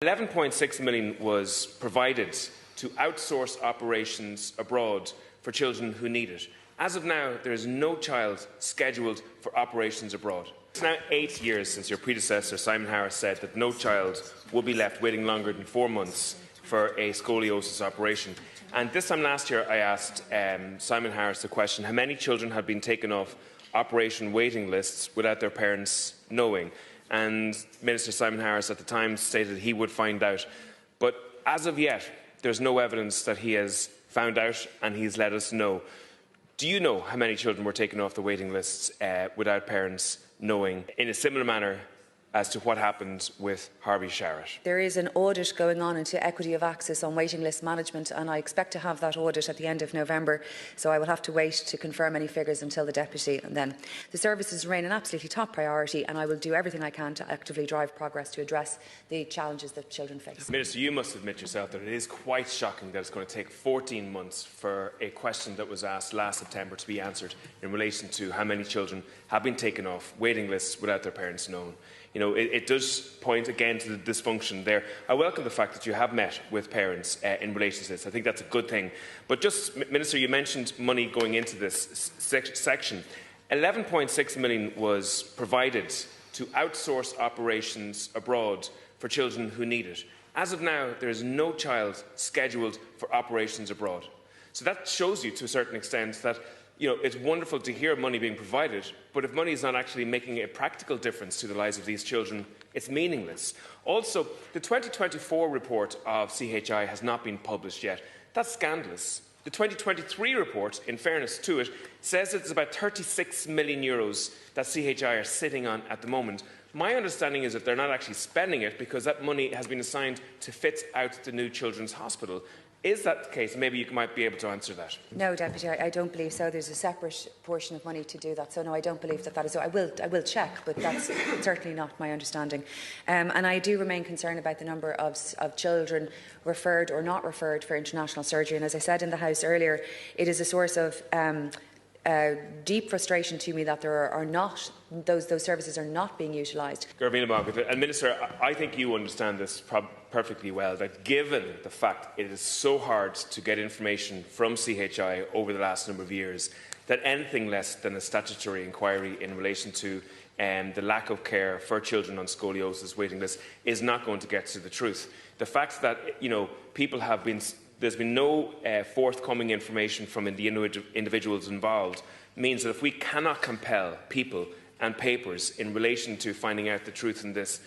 11.6 million was provided to outsource operations abroad for children who need it. As of now, there is no child scheduled for operations abroad. It's now 8 years since your predecessor, Simon Harris, said that no child will be left waiting longer than 4 months for a scoliosis operation. And this time last year, I asked Simon Harris the question, how many children had been taken off operation waiting lists without their parents knowing? And Minister Simon Harris at the time stated he would find out. But as of yet, there's no evidence that he has found out, and he's let us know. Do you know how many children were taken off the waiting lists without parents knowing, in a similar manner as to what happened with Harvey Sharrett? There is an audit going on into equity of access on waiting list management, and I expect to have that audit at the end of November, so I will have to wait to confirm any figures until the Deputy, and then the services remain an absolutely top priority, and I will do everything I can to actively drive progress to address the challenges that children face. Minister, you must admit yourself that it is quite shocking that it's going to take 14 months for a question that was asked last September to be answered in relation to how many children have been taken off waiting lists without their parents known. You know, it does point again to the dysfunction there. I welcome the fact that you have met with parents in relation to this. I think that's a good thing. But just, Minister, you mentioned money going into this section. 11.6 million was provided to outsource operations abroad for children who need it. As of now, there is no child scheduled for operations abroad. So that shows you, to a certain extent, that it's wonderful to hear money being provided, but if money is not actually making a practical difference to the lives of these children, it's meaningless. Also, the 2024 report of CHI has not been published yet. That's scandalous. The 2023 report, in fairness to it, says it's about €36 million that CHI are sitting on at the moment. My understanding is that they're not actually spending it because that money has been assigned to fit out the new children's hospital. Is that the case? Maybe you might be able to answer that. No, Deputy, I don't believe so. There's a separate portion of money to do that. So no, I don't believe that is so. I will check, but that's certainly not my understanding. And I do remain concerned about the number of children referred or not referred for international surgery. And as I said in the House earlier, it is a source of deep frustration to me that there are not those services are not being utilised. And Minister, I think you understand this perfectly well, that given the fact it is so hard to get information from CHI over the last number of years, that anything less than a statutory inquiry in relation to the lack of care for children on scoliosis waiting lists is not going to get to the truth. The fact that there's been no forthcoming information from the individuals involved means that if we cannot compel people and papers in relation to finding out the truth in this,